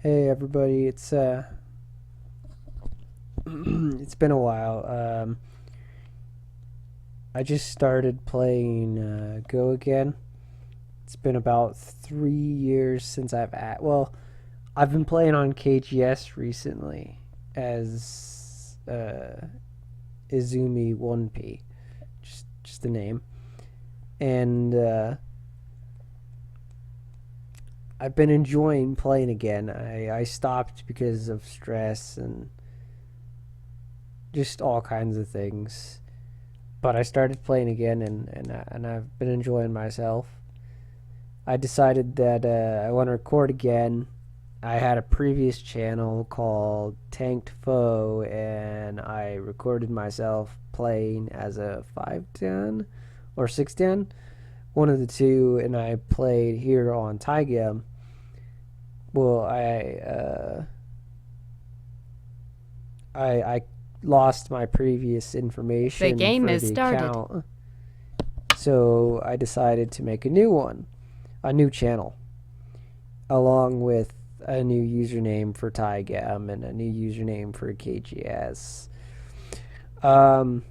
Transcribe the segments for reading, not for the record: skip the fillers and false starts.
Hey everybody, it's been a while. I just started playing Go again. It's been about 3 years since I've been playing on KGS recently as Izumi 1P, just the name, and I've been enjoying playing again. I stopped because of stress and just all kinds of things. But I started playing again, and I've been enjoying myself. I decided that I want to record again. I had a previous channel called Tanked Foe, and I recorded myself playing as a 510 or 610, one of the two, and I played here on TYGEM. Well, I lost my previous The information game for is the started. account, so I decided to make a new one, a new channel, along with a new username for TYGAM and a new username for KGS. Um,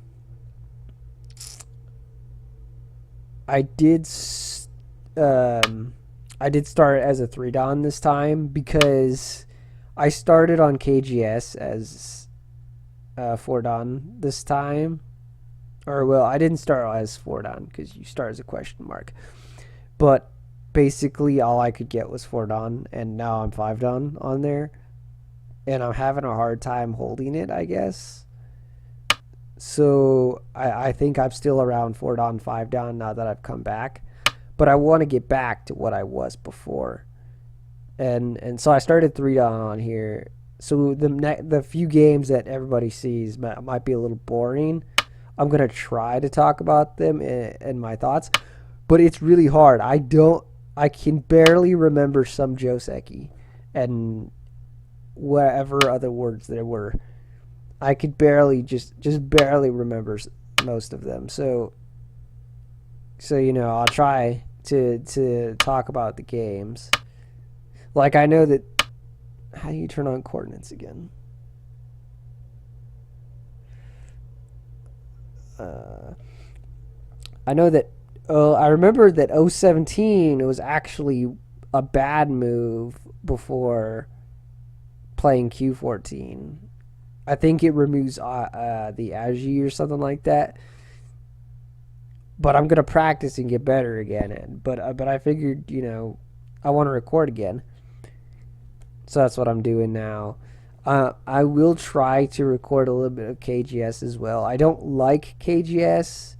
I did, um, I did start as a 3 dan this time because I started on KGS as 4 dan this time. Or, well, I didn't start as 4 dan because you start as a question mark. But basically, all I could get was 4 dan, and now I'm 5 dan on there. And I'm having a hard time holding it, I guess. So I think I'm still around 4 dan, 5 dan now that I've come back. But I want to get back to what I was before. And so I started 3 dan on here. So the few games that everybody sees might be a little boring. I'm gonna try to talk about them and my thoughts, but it's really hard. I can barely remember some Joseki and whatever other words there were. I could barely just barely remember most of them. So I'll try to talk about the games. Like I know that. How do you turn on coordinates again? Uh, I know that. I remember that 017 was actually a bad move before playing Q14. I think it removes the Agi or something like that. But I'm gonna practice and get better again. But I figured I want to record again, so that's what I'm doing now. I will try to record a little bit of KGS as well. I don't like KGS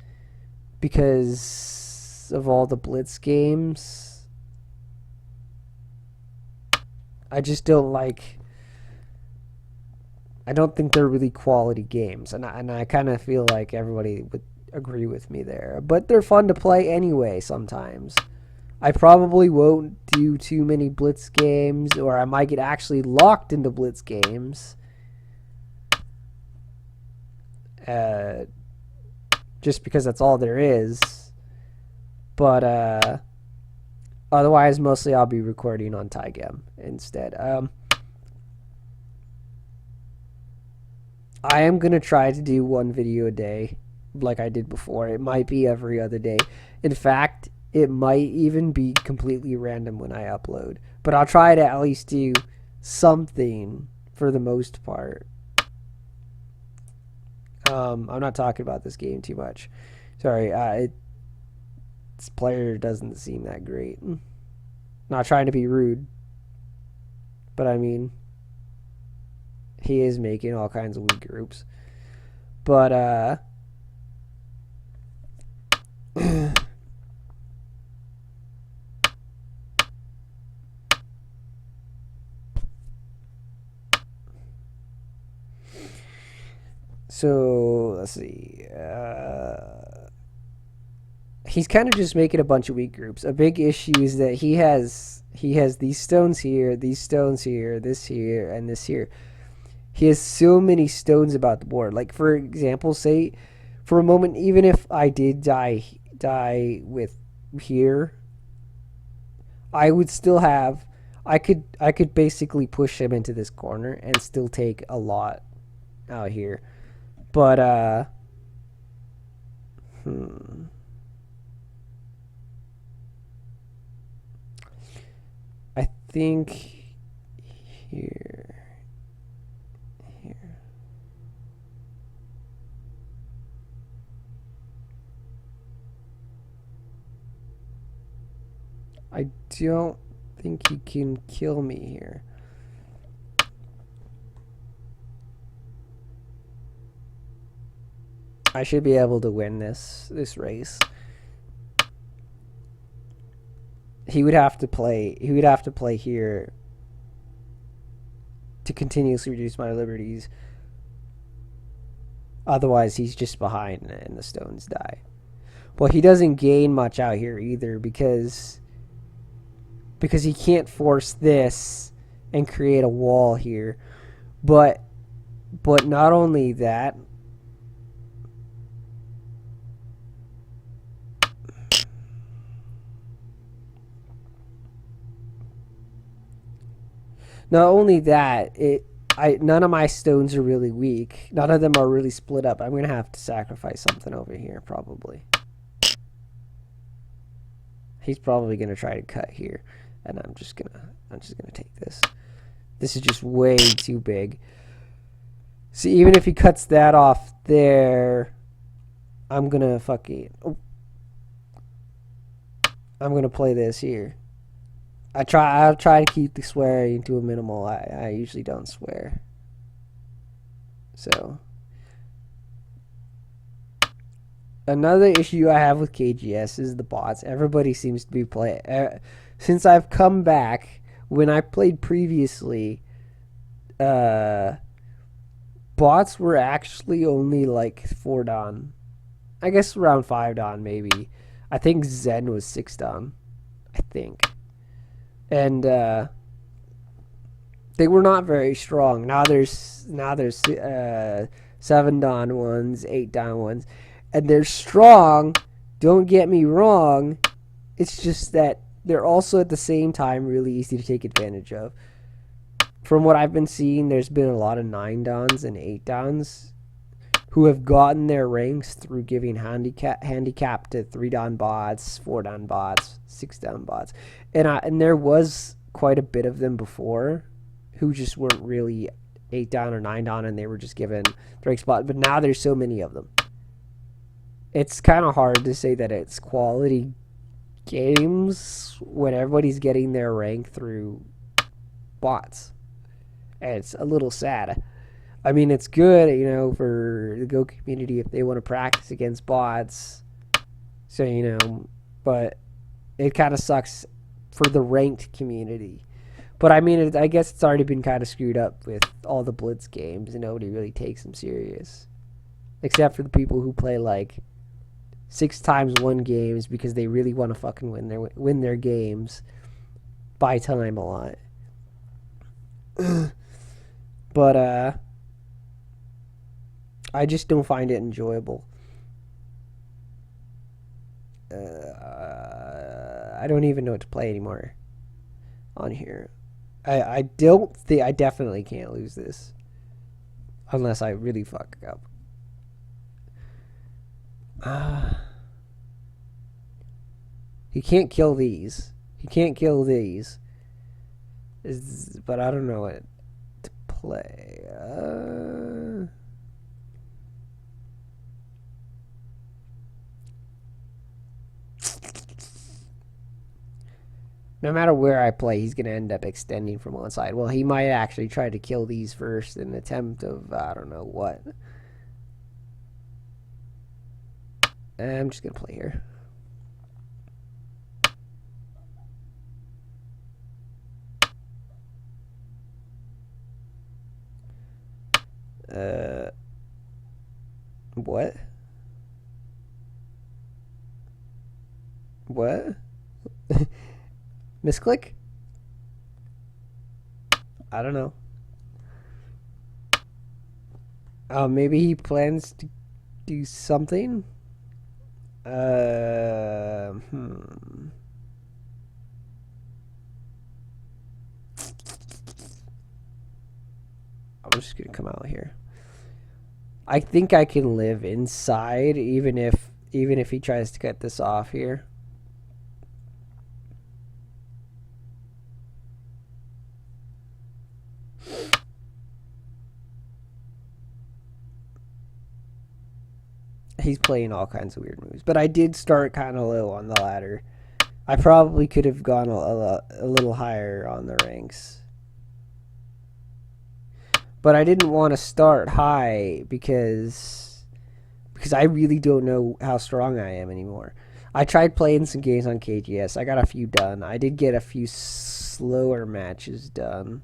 because of all the Blitz games. I just don't like. I don't think they're really quality games, and I kind of feel like everybody would agree with me there. But they're fun to play anyway. Sometimes I probably won't do too many Blitz games, or I might get actually locked into Blitz games. Uh, just because that's all there is. But otherwise, mostly I'll be recording on TYGEM instead. I am gonna try to do one video a day, like I did before. It might be every other day. In fact, it might even be completely random when I upload. But I'll try to at least do something for the most part. I'm not talking about this game too much. Sorry, this player doesn't seem that great. Not trying to be rude, but I mean, he is making all kinds of weak groups. But so let's see. He's kind of just making a bunch of weak groups. A big issue is that he has these stones here, these stones here, this here, and this here. He has so many stones about the board. Like for example, say for a moment, even if I did die with here, I would still have. I could basically push him into this corner and still take a lot out here. But hmm. I think here. I don't think he can kill me here. I should be able to win this race. He would have to play. He would have to play here to continuously reduce my liberties. Otherwise, he's just behind and the stones die. Well, he doesn't gain much out here either because he can't force this and create a wall here. But not only that, none of my stones are really weak. None of them are really split up. I'm gonna have to sacrifice something over here probably. He's probably gonna try to cut here, and I'm just gonna take this. This is just way too big. See, even if he cuts that off there, I'm gonna I'm gonna play this here. I'll try to keep the swearing to a minimal. I usually don't swear. So another issue I have with KGS is the bots. Everybody seems to be playing. Since I've come back, when I played previously, bots were actually only like 4 dan. I guess around 5 dan maybe. I think Zen was 6 dan. I think. And they were not very strong. Now there's 7 dan ones, 8 dan ones, and they're strong. Don't get me wrong. It's just that they're also at the same time really easy to take advantage of. From what I've been seeing, there's been a lot of 9 dans and 8 dans who have gotten their ranks through giving handicap to 3 dan bots, 4 dan bots, 6 dan bots, and there was quite a bit of them before who just weren't really 8 dan or 9 dan, and they were just given the rank spot. But now there's so many of them. It's kind of hard to say that it's quality games when everybody's getting their rank through bots. And it's a little sad. I mean, it's good, for the Go community if they want to practice against bots. So, but it kind of sucks for the ranked community. But I mean, I guess it's already been kind of screwed up with all the Blitz games, and nobody really takes them serious. Except for the people who play like 6x1 games because they really want to fucking win their games. Buy time a lot. But I just don't find it enjoyable. I don't even know what to play anymore on here. I definitely can't lose this unless I really fuck up. He can't kill these. But I don't know what to play. No matter where I play, he's going to end up extending from one side. Well, he might actually try to kill these first in an attempt of I don't know what. I'm just going to play here. What? What? Misclick? I don't know. Maybe he plans to do something. I'm just gonna come out here. I think I can live inside even if he tries to cut this off here. He's playing all kinds of weird moves, but I did start kind of low on the ladder. I probably could have gone a little higher on the ranks. But I didn't want to start high because I really don't know how strong I am anymore. I tried playing some games on KGS. I got a few done. I did get a few slower matches done.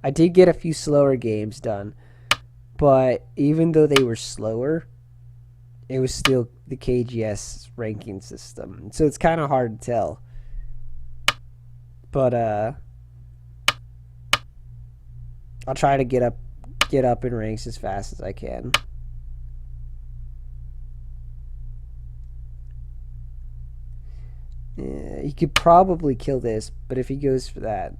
I did get a few slower games done. But even though they were slower, it was still the KGS ranking system. So it's kind of hard to tell. But I'll try to get up in ranks as fast as I can. Yeah, he could probably kill this, but if he goes for that,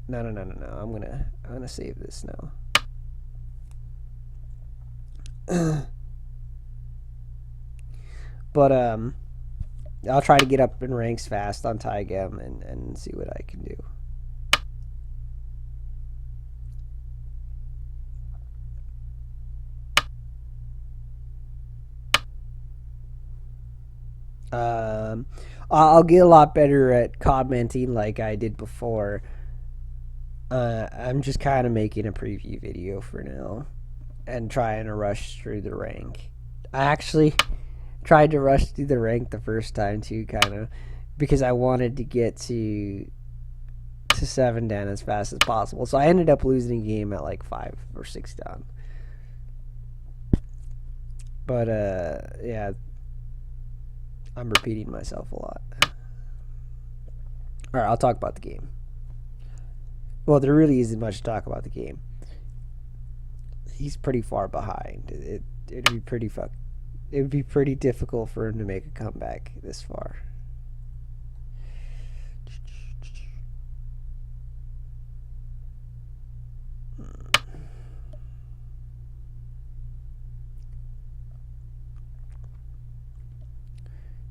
no. I'm gonna save this now. But I'll try to get up in ranks fast on TYGEM and see what I can do. I'll get a lot better at commenting like I did before. I'm just kind of making a preview video for now and trying to rush through the rank. I actually tried to rush through the rank the first time too, kind of, because I wanted to get to 7 down as fast as possible. So I ended up losing a game at like 5 or 6 down. But yeah, I'm repeating myself a lot. All right, I'll talk about the game. Well, there really isn't much to talk about the game. He's pretty far behind. It'd be pretty It would be pretty difficult for him to make a comeback this far.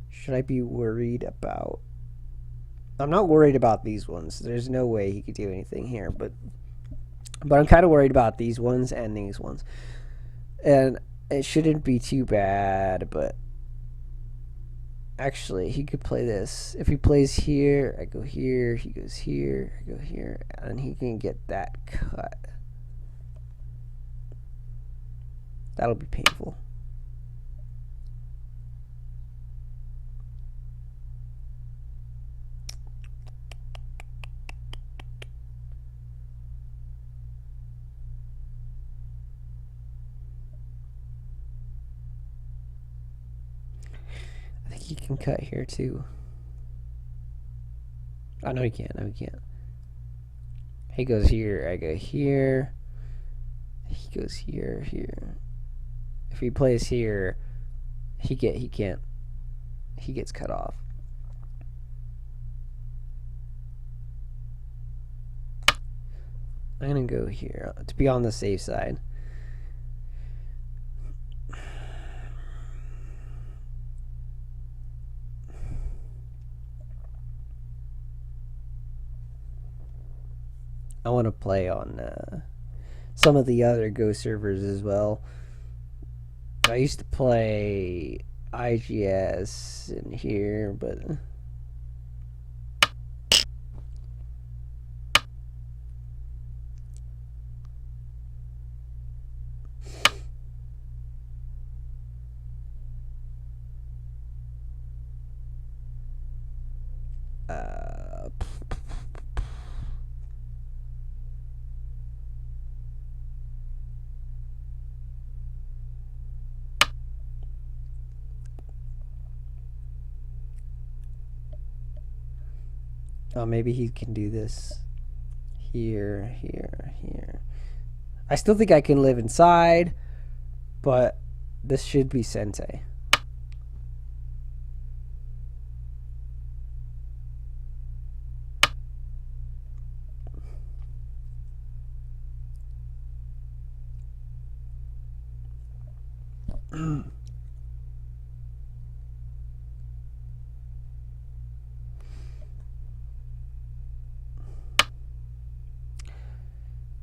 Should I be worried about... I'm not worried about these ones. There's no way he could do anything here, but I'm kind of worried about these ones and these ones. And it shouldn't be too bad, but actually he could play this. If he plays here, I go here, he goes here, I go here, and he can get that cut. That'll be painful. I think he can cut here too. Oh, no, he can't. No, he can't. He goes here, I go here. He goes here, here. If he plays here, he can't. He gets cut off. I'm gonna go here to be on the safe side. I want to play on some of the other Go servers as well. I used to play IGS in here, but oh, maybe he can do this here, here, here. I still think I can live inside, but this should be Sente.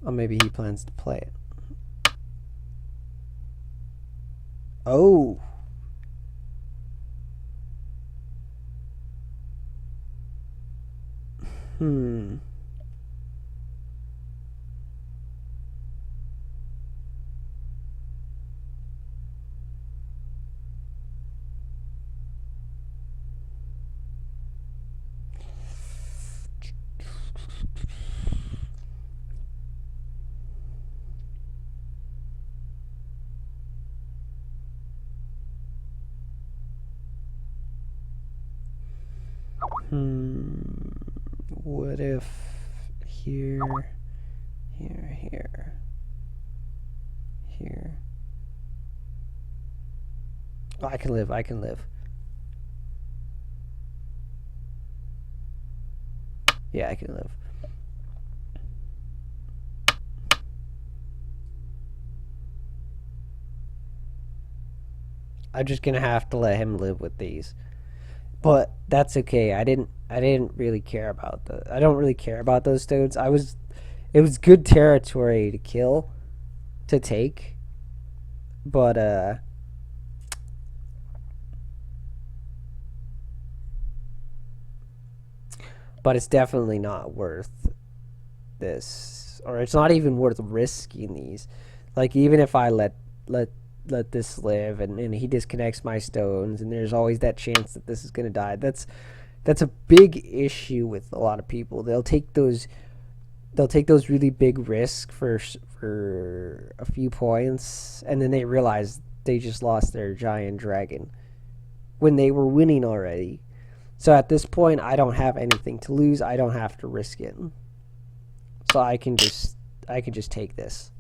Or maybe he plans to play it. Oh. Hmm. What if here, here. Oh, I can live. Yeah, I can live. I'm just gonna have to let him live with these. But that's okay. I didn't really care about I don't really care about those stones. It was good territory to kill, to take, but it's definitely not worth this, or it's not even worth risking these. Like, even if I let let this live, and he disconnects my stones, and there's always that chance that this is gonna die. That's a big issue with a lot of people. They'll take those really big risks for a few points, and then they realize they just lost their giant dragon when they were winning already. So at this point, I don't have anything to lose. I don't have to risk it. So I can just take this.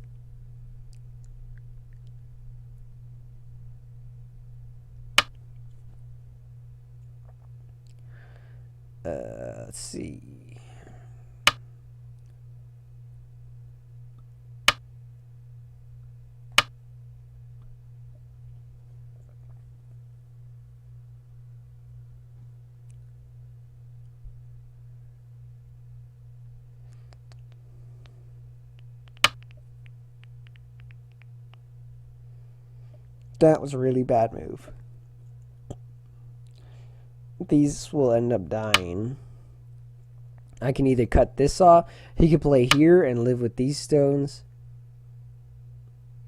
Let's see. That was a really bad move. These will end up dying. I can either cut this off. He could play here and live with these stones.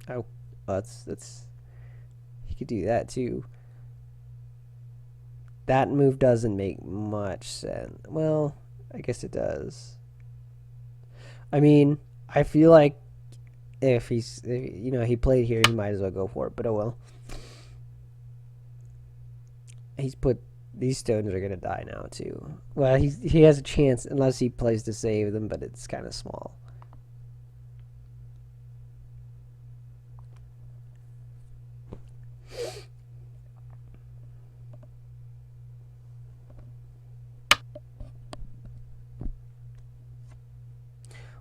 Oh, that's. He could do that too. That move doesn't make much sense. Well, I guess it does. I mean, I feel like if he played here, he might as well go for it. But oh well. He's put these stones are gonna die now too. Well, he has a chance unless he plays to save them, but it's kind of small.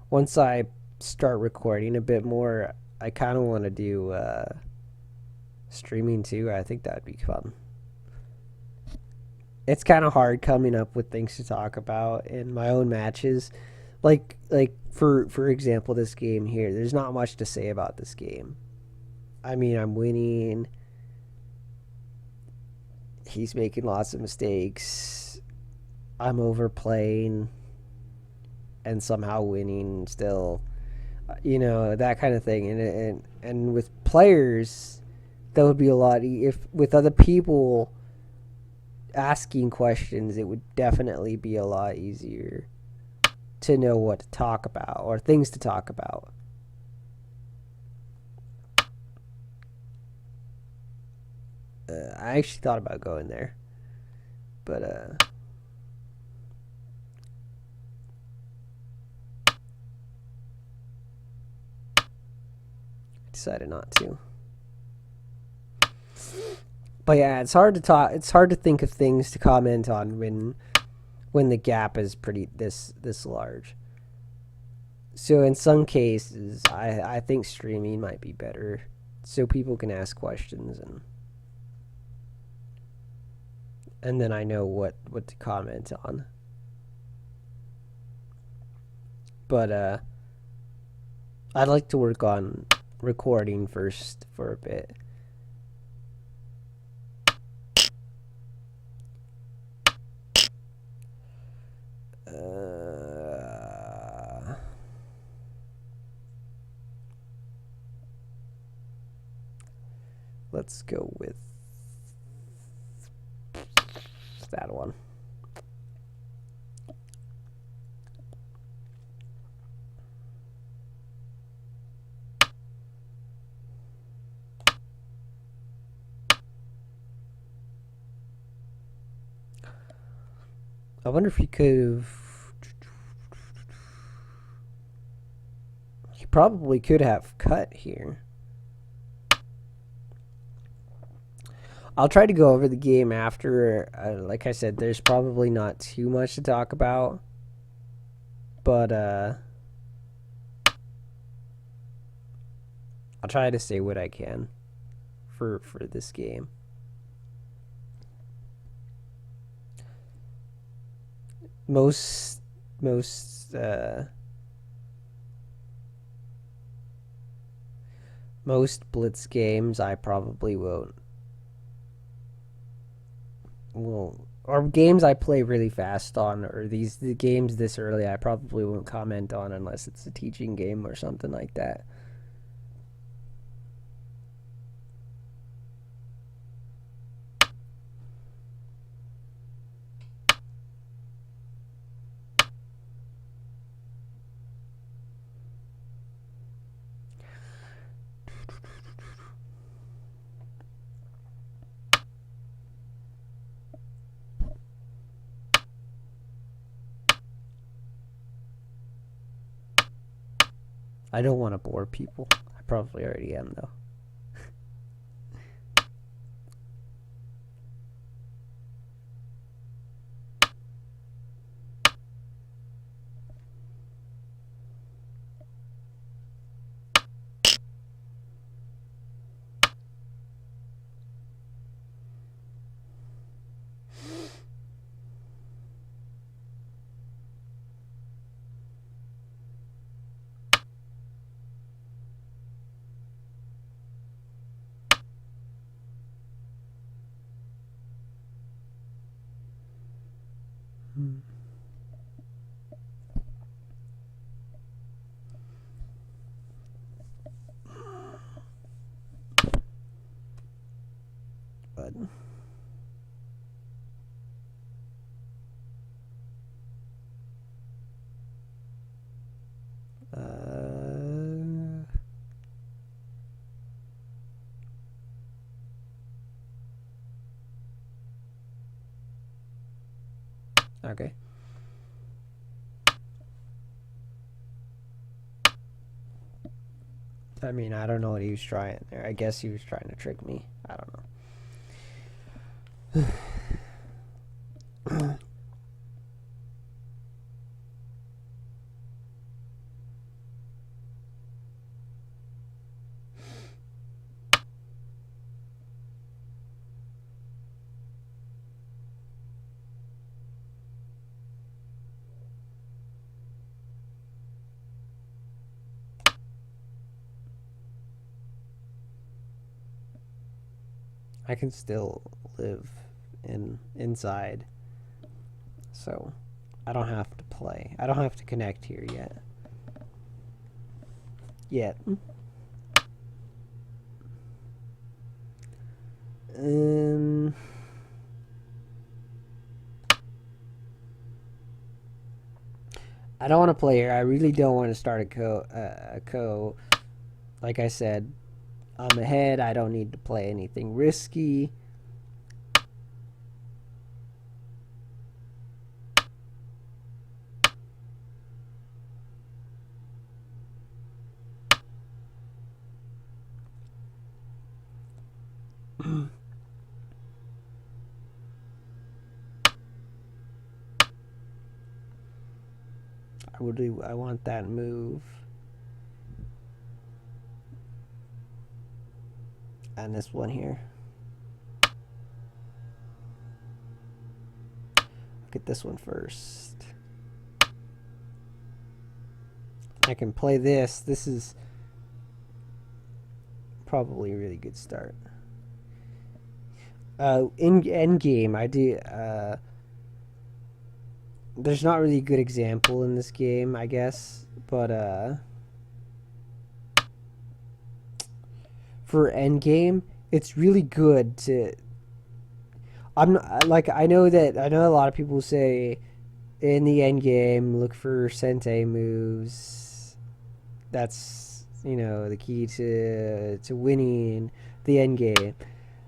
Once I start recording a bit more, I kind of want to do streaming too. I think that'd be fun. It's kind of hard coming up with things to talk about in my own matches. Like for example, this game here. There's not much to say about this game. I mean, I'm winning. He's making lots of mistakes. I'm overplaying and somehow winning still. That kind of thing. And with players, that would be a lot. If with other people asking questions, it would definitely be a lot easier to know what to talk about or things to talk about. I actually thought about going there, but decided not to. But yeah, it's hard to talk. It's hard to think of things to comment on when the gap is pretty this large. So in some cases, I think streaming might be better so people can ask questions, and then I know what to comment on. But I'd like to work on recording first for a bit. Let's go with that one. I wonder if he could have. He probably could have cut here. I'll try to go over the game after. Like I said, there's probably not too much to talk about. But I'll try to say what I can for this game. Most blitz games I probably won't. Or games I play really fast on, or the games this early, I probably won't comment on unless it's a teaching game or something like that. I don't want to bore people. I probably already am, though. But okay. I mean, I don't know what he was trying there. I guess he was trying to trick me. I don't know. I can still live inside, so I don't have to play. I don't have to connect here yet. I don't want to play here. I really don't want to start a co. Like I said, I'm ahead. I don't need to play anything risky. I want that move. and this one here. Look at this one first. I can play this. This is probably a really good start. In end game, I do. There's not really a good example in this game, I guess, but for end game, it's really good to. I'm not, like I know a lot of people say in the end game look for Sente moves. That's the key to winning the end game.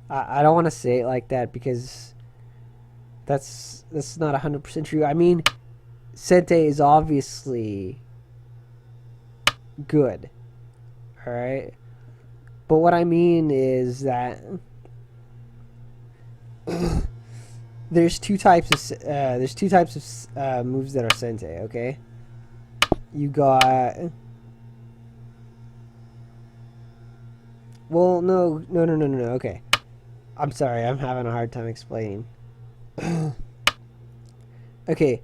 I don't want to say it like that because that's not 100% true. I mean, Sente is obviously good, all right. But what I mean is that there's two types of moves that are Sente. Okay, you got. Well, no. Okay, I'm sorry. I'm having a hard time explaining. Okay,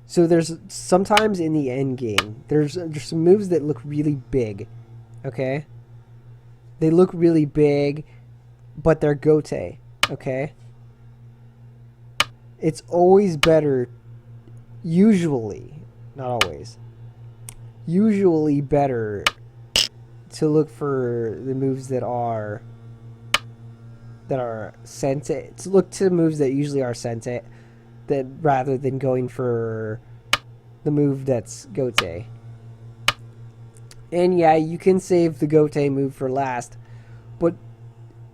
so there's sometimes in the end game, there's some moves that look really big. Okay, they look really big, but they're gote. Okay, it's always better. Usually, not always. Usually better to look for the moves that are Sente. To look to moves that usually are Sente, that rather than going for the move that's gote. And yeah, you can save the gote move for last, but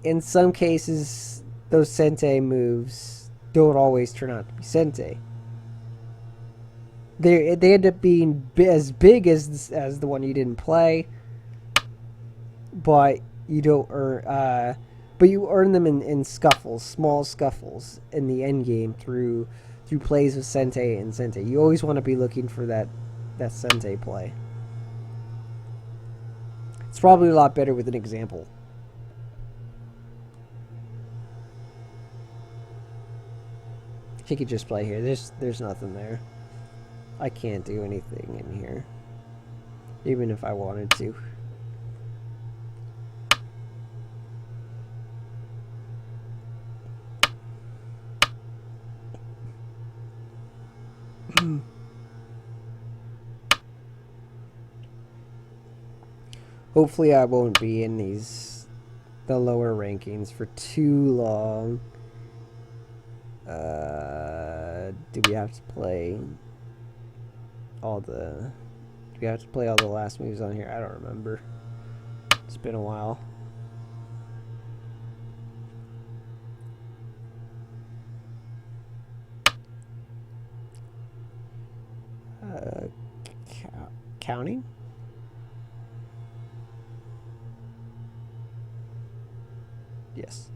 in some cases, those Sente moves don't always turn out to be Sente. They end up being as big as the one you didn't play, but you don't earn. But you earn them in scuffles, small scuffles in the end game through plays of Sente and Sente. You always want to be looking for that Sente play. It's probably a lot better with an example. He could just play here. There's nothing there. I can't do anything in here, even if I wanted to. Hopefully I won't be in the lower rankings for too long. Do we have to play all the last moves on here? I don't remember. It's been a while. Counting? Yes.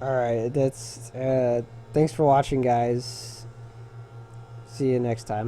Alright, that's thanks for watching, guys. See you next time.